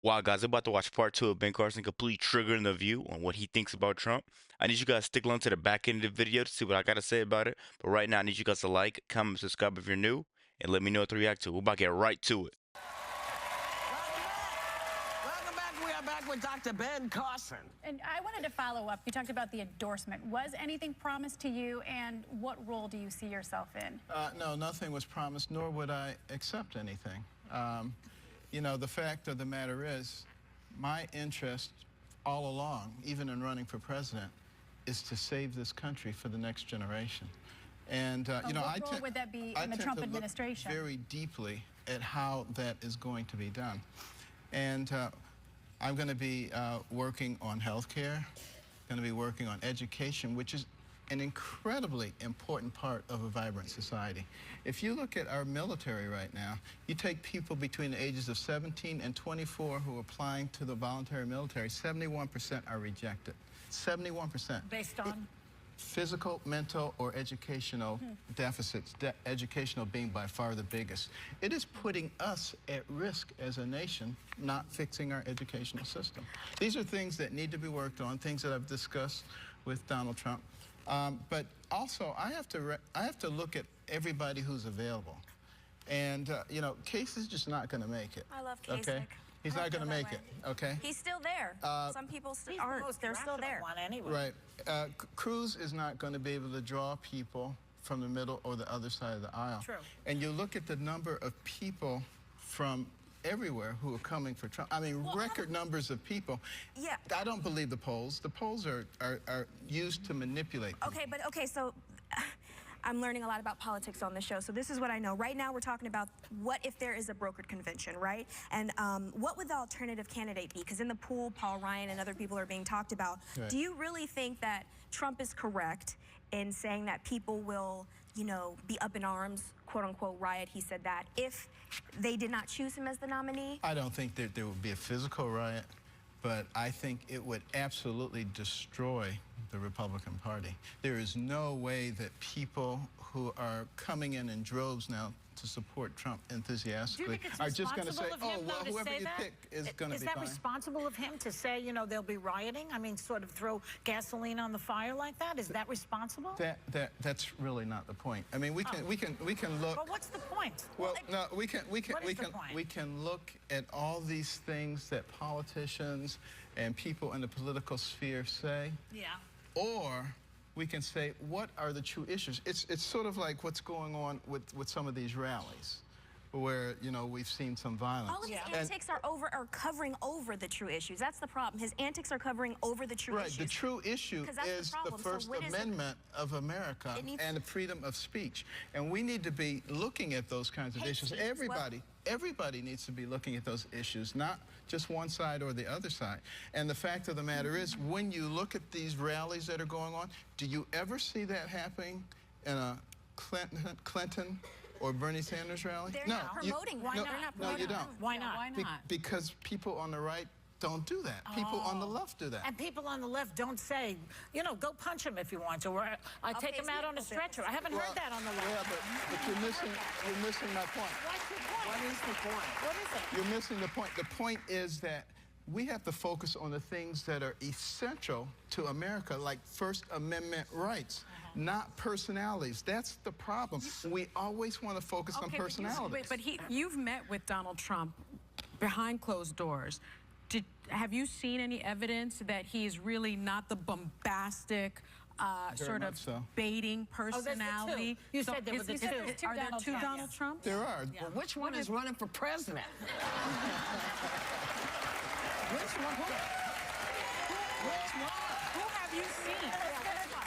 Wow, guys, I'm about to watch part two of Ben Carson complete triggering the view on what he thinks about Trump. I need you guys to stick along to the back end of the video to see what I got to say about it. But right now, I need you guys to like, comment, subscribe if you're new, and let me know what to react to. We're about to get right to it. Welcome back. Welcome back. We are back with Dr. Ben Carson. And I wanted to follow up. You talked about the endorsement. Was anything promised to you, and what role do you see yourself in? No, nothing was promised, nor would I accept anything. You know, the fact of the matter is, my interest all along, even in running for president, is to save this country for the next generation. And, you know, what role would that be in the Trump administration? Very deeply at how that is going to be done. And I'm going to be working on health care, going to be working on education, which is an incredibly important part of a vibrant society. If you look at our military right now, you take people between the ages of 17 and 24 who are applying to the voluntary military, 71% are rejected. 71%. Based on? Physical, mental, or educational deficits, educational being by far the biggest. It is putting us at risk as a nation, not fixing our educational system. These are things that need to be worked on, things that I've discussed with Donald Trump. But also, I have to look at everybody who's available. And, you know, Casey's just not going to make it. I love Kasich. Okay? He's not going to make it, okay? He's still there. Some people aren't. They're still there. Anyway. Right. Cruz is not going to be able to draw people from the middle or the other side of the aisle. True. And you look at the number of people from everywhere who are coming for Trump. I mean, record numbers of people. Yeah. I don't believe the polls. The polls are used to manipulate people. Okay, so I'm learning a lot about politics on this show. So this is what I know. Right now we're talking about what if there is a brokered convention, right? And what would the alternative candidate be? Because in the pool, Paul Ryan and other people are being talked about. Right. Do you really think that Trump is correct in saying that people will, you know, be up in arms, quote unquote riot, he said that, if they did not choose him as the nominee? I don't think that there would be a physical riot, but I think it would absolutely destroy the Republican Party. There is no way that people who are coming in droves now to support Trump enthusiastically are just going to say, oh, well, whoever you pick is going to be fine. Is that responsible of him to say, you know, they'll be rioting? I mean, sort of throw gasoline on the fire like that? Is that responsible? That's really not the point. I mean, we can look. But what's the point? Well, no, we can look at all these things that politicians and people in the political sphere say. Yeah. Or we can say, what are the true issues? It's sort of like what's going on with some of these rallies, where, you know, we've seen some violence. All of his antics are covering over the true issues. That's the problem. His antics are covering over the true issues. Right. The true issue is the First Amendment of America and the freedom of speech. And we need to be looking at those kinds of issues. Everybody needs to be looking at those issues, not just one side or the other side. And the fact of the matter is, when you look at these rallies that are going on, do you ever see that happening in a Clinton or Bernie Sanders rally? They're not promoting. Why not? No, you don't. Why not? Why not? Because people on the right don't do that. People on the left do that. And people on the left don't say, you know, go punch him if you want to, or I take him out on a stretcher. I haven't heard that on the left. Yeah, but you're missing my point. What's your point? What is the point? What is it? You're missing the point. The point is that we have to focus on the things that are essential to America, like First Amendment rights, not personalities. That's the problem. We always want to focus on personalities. But you've met with Donald Trump behind closed doors. Have you seen any evidence that he's really not the bombastic, sort of baiting personality? You said there were the two. Are there two Donald Trumps? There are. Yeah. Well, which one is running for president? Which one? Which one? Who have you seen?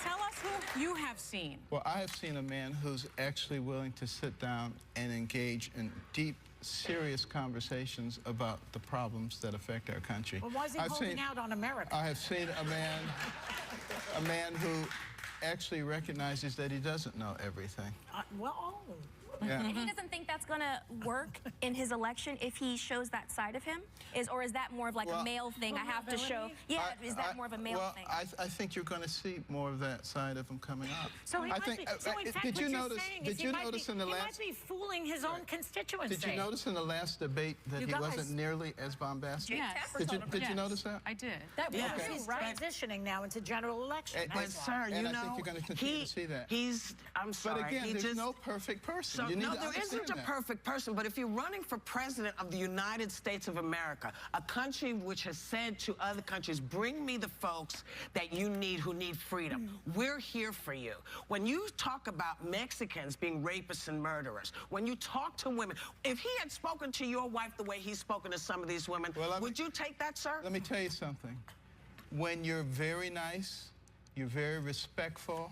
Tell us who you have seen. Well, I have seen a man who's actually willing to sit down and engage in deep, serious conversations about the problems that affect our country. Well, why is he holding out on America? I have seen a man who actually recognizes that he doesn't know everything. Yeah. And he doesn't think that's going to work in his election if he shows that side of him? Or is that more of like a male thing? I have to show. Yeah, is that more of a male thing? I think you're going to see more of that side of him coming up. So he I might think, be, so in fact, did you what notice? you're saying Did is you he might notice be, in the he last? might be fooling his own constituency. Did you notice in the last debate that You he guys- wasn't nearly as bombastic? Yes. Did you notice that? I did. That Yeah. because he's transitioning now into general election. And- That's and- why. Sir, and you I know, think you're going to continue to see that. I'm sorry. But again, he there's just, no perfect person. So, You need no, to there understand isn't a that. perfect person, but if you're running for president of the United States of America, a country which has said to other countries, bring me the folks that you need who need freedom. We're here for you. When you talk about Mexicans being rapists and murderers, when you talk to women, if he had spoken to your wife the way he's spoken to some of these women, would you take that, sir? Let me tell you something. When you're very nice, you're very respectful,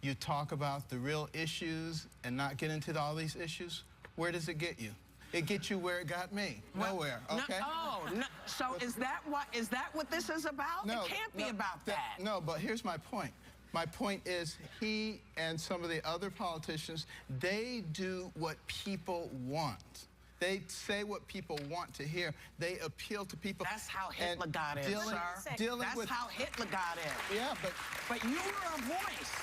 you talk about the real issues and not get into all these issues, where does it get you? It gets you where it got me. Nowhere, okay? No, so is that what this is about? No, it can't be about that. No, but here's my point. My point is he and some of the other politicians, they do what people want. They say what people want to hear. They appeal to people. That's how Hitler got in, sir. That's how Hitler got in. Yeah, but you were a voice.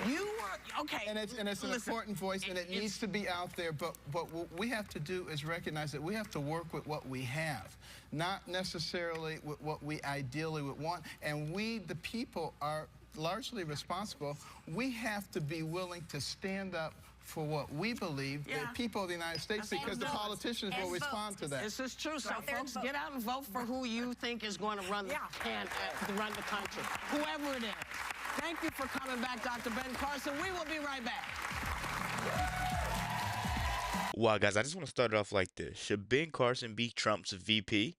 You were, okay. And it's an important voice, and it needs to be out there. But what we have to do is recognize that we have to work with what we have, not necessarily with what we ideally would want. And we, the people, are largely responsible. We have to be willing to stand up for what we believe, the people of the United States, because the politicians will respond to that. This is true. So, folks, get out and vote for who you think is going to run the country, whoever it is. Thank you for coming back, Dr. Ben Carson. We will be right back. Wow, guys, I just want to start it off like this. Should Ben Carson be Trump's VP?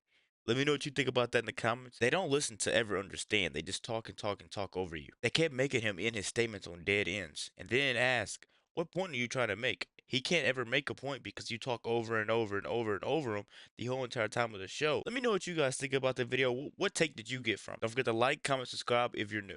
Let me know what you think about that in the comments. They don't listen to ever understand. They just talk and talk and talk over you. They kept making him end his statements on dead ends and then ask, what point are you trying to make? He can't ever make a point because you talk over and over and over and over him the whole entire time of the show. Let me know what you guys think about the video. What take did you get from it? Don't forget to like, comment, subscribe if you're new.